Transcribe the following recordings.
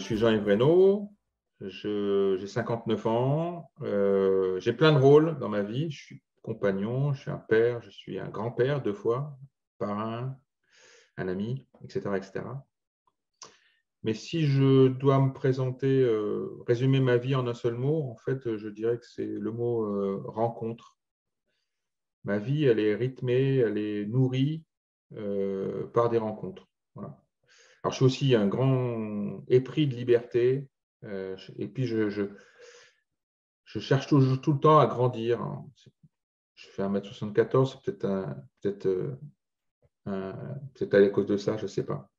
suis Jean-Yves Reynaud, j'ai 59 ans, j'ai plein de rôles dans ma vie. Je suis compagnon, je suis un père, je suis un grand-père 2 fois, parrain, un ami, etc., etc. Mais si je dois me présenter, résumer ma vie en un seul mot, en fait, je dirais que c'est le mot rencontre. Ma vie, elle est rythmée, elle est nourrie par des rencontres. Voilà. Alors, je suis aussi un grand épris de liberté, et puis je cherche toujours, tout le temps à grandir. Je fais 1,74 m, c'est peut-être à cause de ça, je ne sais pas.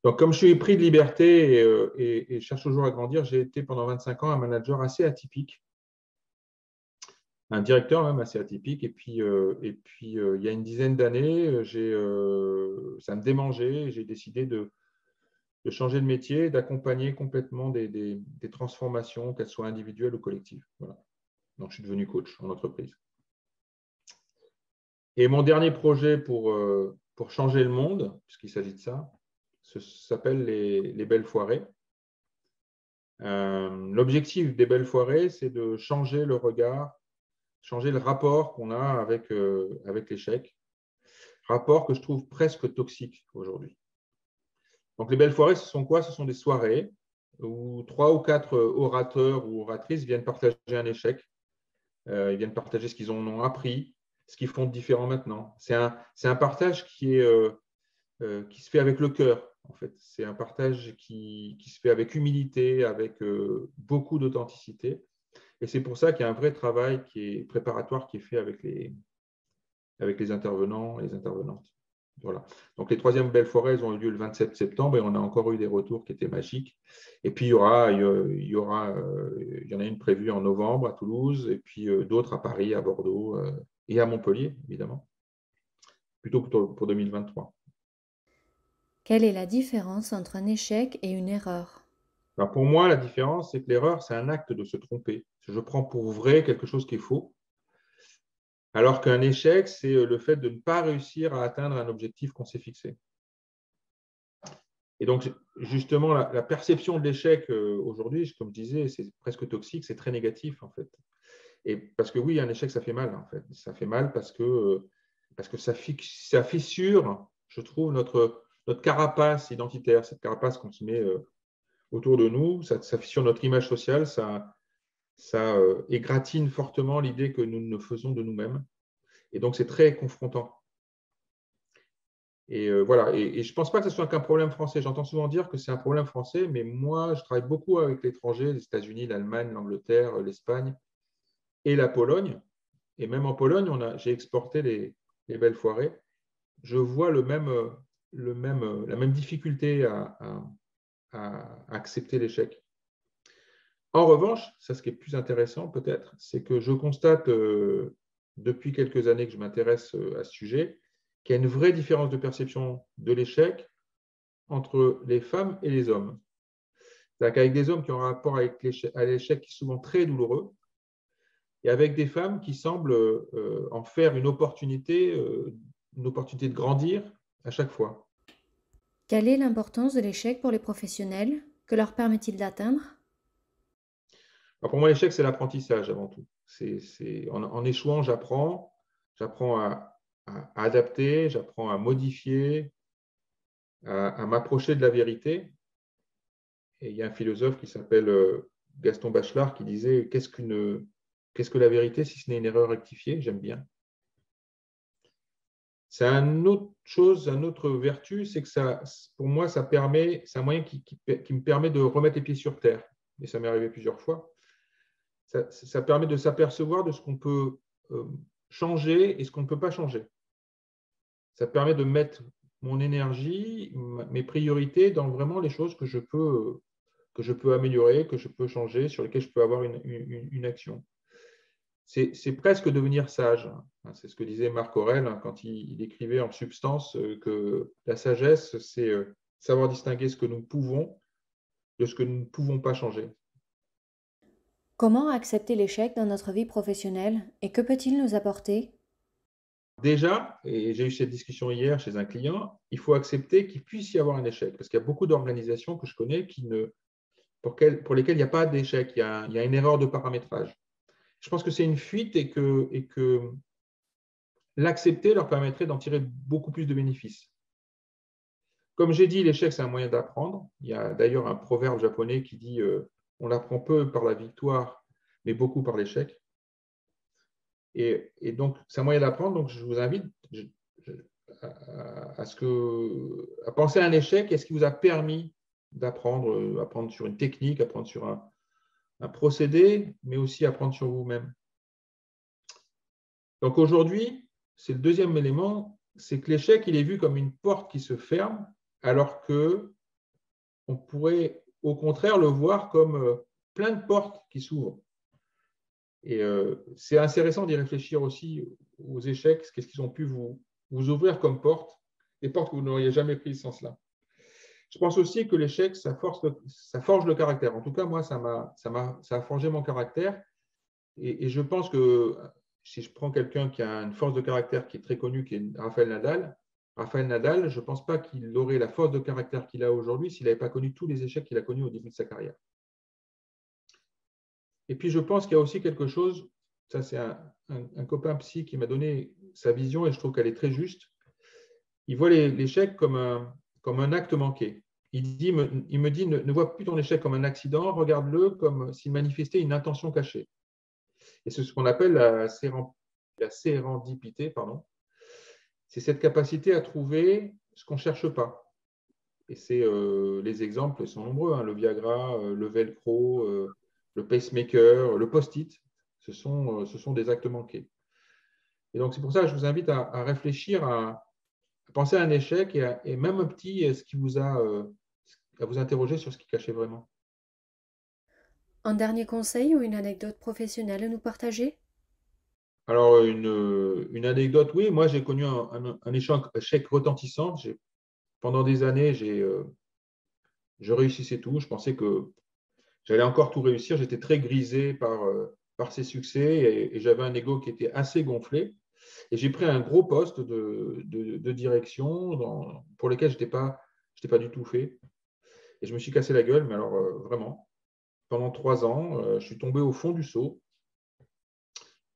Donc, comme je suis épris de liberté et cherche toujours à grandir, j'ai été pendant 25 ans un manager assez atypique, un directeur même assez atypique. Et puis, il y a une dizaine d'années, ça me démangeait. J'ai décidé de changer de métier, d'accompagner complètement des transformations, qu'elles soient individuelles ou collectives. Voilà. Donc, je suis devenu coach en entreprise. Et mon dernier projet pour changer le monde, puisqu'il s'agit de ça, s'appelle les Belles Foirées. L'objectif des Belles Foirées, c'est de changer le regard, changer le rapport qu'on a avec l'échec, rapport que je trouve presque toxique aujourd'hui. Donc, les Belles Foirées, ce sont quoi? Ce sont des soirées où 3 ou 4 orateurs ou oratrices viennent partager un échec. Ils viennent partager ce qu'ils en ont appris, ce qu'ils font de différent maintenant. C'est un partage qui se fait avec le cœur, en fait. C'est un partage qui se fait avec humilité, avec beaucoup d'authenticité. Et c'est pour ça qu'il y a un vrai travail qui est préparatoire qui est fait avec les intervenants et les intervenantes. Voilà. Donc, les troisièmes Belles Forêts, elles ont eu lieu le 27 septembre et on a encore eu des retours qui étaient magiques. Et puis, il y en a une prévue en novembre à Toulouse et puis d'autres à Paris, à Bordeaux et à Montpellier, évidemment, plutôt pour 2023. Quelle est la différence entre un échec et une erreur? Alors, pour moi, la différence, c'est que l'erreur, c'est un acte de se tromper. Je prends pour vrai quelque chose qui est faux, alors qu'un échec, c'est le fait de ne pas réussir à atteindre un objectif qu'on s'est fixé. Et donc, justement, la perception de l'échec aujourd'hui, comme je disais, c'est presque toxique, c'est très négatif, en fait. Et parce que oui, un échec, ça fait mal, en fait. Ça fait mal parce que ça fissure, je trouve, notre carapace identitaire, cette carapace qu'on se met autour de nous, ça fissure notre image sociale, ça égratigne fortement l'idée que nous ne faisons de nous-mêmes. Et donc, c'est très confrontant. Et voilà. Et je ne pense pas que ce soit qu'un problème français. J'entends souvent dire que c'est un problème français, mais moi, je travaille beaucoup avec l'étranger, les États-Unis, l'Allemagne, l'Angleterre, l'Espagne et la Pologne. Et même en Pologne, j'ai exporté les Belles Foirées. Je vois la même difficulté à accepter l'échec. En revanche, ça, ce qui est plus intéressant peut-être, c'est que je constate depuis quelques années que je m'intéresse à ce sujet, qu'il y a une vraie différence de perception de l'échec entre les femmes et les hommes. C'est-à-dire qu'avec des hommes qui ont un rapport à l'échec qui est souvent très douloureux, et avec des femmes qui semblent en faire une opportunité de grandir à chaque fois. Quelle est l'importance de l'échec pour les professionnels? Que leur permet-il d'atteindre? Alors pour moi, l'échec, c'est l'apprentissage avant tout. En échouant, j'apprends à adapter, j'apprends à modifier, à m'approcher de la vérité. Et il y a un philosophe qui s'appelle Gaston Bachelard qui disait qu'est-ce que la vérité si ce n'est une erreur rectifiée? J'aime bien. C'est une autre chose, une autre vertu, c'est que ça, pour moi, c'est un moyen qui me permet de remettre les pieds sur terre. Et ça m'est arrivé plusieurs fois. Ça permet de s'apercevoir de ce qu'on peut euh, changer et ce qu'on ne peut pas changer. Ça permet de mettre mon énergie, mes priorités dans vraiment les choses que je peux améliorer, que je peux changer, sur lesquelles je peux avoir une action. C'est presque devenir sage. C'est ce que disait Marc Aurèle quand il écrivait en substance que la sagesse, c'est savoir distinguer ce que nous pouvons de ce que nous ne pouvons pas changer. Comment accepter l'échec dans notre vie professionnelle et que peut-il nous apporter? déjà, et j'ai eu cette discussion hier chez un client, il faut accepter qu'il puisse y avoir un échec. Parce qu'il y a beaucoup d'organisations que je connais pour lesquelles il n'y a pas d'échec, il y a une erreur de paramétrage. Je pense que c'est une fuite et que l'accepter leur permettrait d'en tirer beaucoup plus de bénéfices. Comme j'ai dit, l'échec, c'est un moyen d'apprendre. Il y a d'ailleurs un proverbe japonais qui dit on apprend peu par la victoire, mais beaucoup par l'échec. Et donc, c'est un moyen d'apprendre. Donc, je vous invite à penser à un échec et ce qui vous a permis d'apprendre, apprendre sur une technique, apprendre sur un procédé, mais aussi apprendre sur vous-même. Donc, aujourd'hui, c'est le deuxième élément, c'est que l'échec, il est vu comme une porte qui se ferme, alors qu'on pourrait au contraire le voir comme plein de portes qui s'ouvrent. Et c'est intéressant d'y réfléchir aussi aux échecs, qu'est-ce qu'ils ont pu vous ouvrir comme portes, des portes que vous n'auriez jamais prises sans cela. Je pense aussi que l'échec, ça forge le caractère. En tout cas, moi, ça a forgé mon caractère. Et je pense que si je prends quelqu'un qui a une force de caractère qui est très connue, qui est Rafael Nadal, je ne pense pas qu'il aurait la force de caractère qu'il a aujourd'hui s'il n'avait pas connu tous les échecs qu'il a connus au début de sa carrière. Et puis, je pense qu'il y a aussi quelque chose, ça c'est un copain psy qui m'a donné sa vision et je trouve qu'elle est très juste. Il voit l'échec comme un acte manqué. Il me dit, ne vois plus ton échec comme un accident, regarde-le comme s'il manifestait une intention cachée. Et c'est ce qu'on appelle la sérendipité. C'est cette capacité à trouver ce qu'on ne cherche pas. Et les exemples sont nombreux, hein, le Viagra, le Velcro, le pacemaker, le post-it, ce sont des actes manqués. Et donc, c'est pour ça que je vous invite à réfléchir, à penser à un échec et même un petit, à vous interroger sur ce qui cachait vraiment. Un dernier conseil ou une anecdote professionnelle à nous partager? Alors, une anecdote, oui, moi j'ai connu un échec retentissant. Pendant des années, je réussissais tout. Je pensais que j'allais encore tout réussir. J'étais très grisé par ces succès et j'avais un ego qui était assez gonflé. Et j'ai pris un gros poste de direction pour lequel je n'étais pas du tout fait. Et je me suis cassé la gueule, mais alors vraiment, pendant 3 ans, je suis tombé au fond du seau.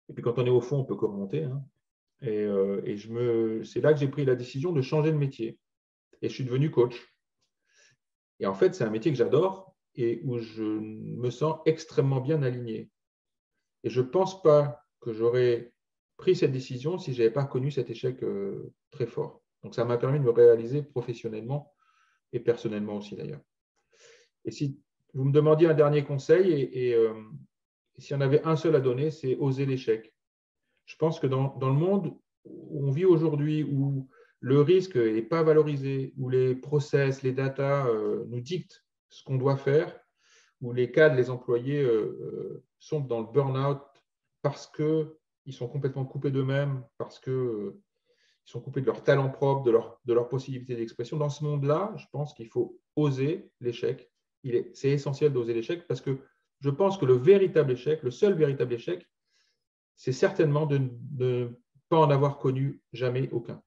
Et puis quand on est au fond, on peut que remonter, hein. Et c'est là que j'ai pris la décision de changer de métier. Et je suis devenu coach. Et en fait, c'est un métier que j'adore et où je me sens extrêmement bien aligné. Et je ne pense pas que j'aurais pris cette décision si je n'avais pas connu cet échec très fort. Donc, ça m'a permis de me réaliser professionnellement et personnellement aussi d'ailleurs. Et si vous me demandiez un dernier conseil, et s'il y en avait un seul à donner, c'est oser l'échec. Je pense que dans le monde où on vit aujourd'hui, où le risque n'est pas valorisé, où les process, les data nous dictent ce qu'on doit faire, où les cadres, les employés sont dans le burn-out parce qu'ils sont complètement coupés d'eux-mêmes, parce qu'ils sont coupés de leur talent propre, de leur possibilité d'expression. Dans ce monde-là, je pense qu'il faut oser l'échec. C'est essentiel d'oser l'échec parce que je pense que le véritable échec, le seul véritable échec, c'est certainement de ne pas en avoir connu jamais aucun.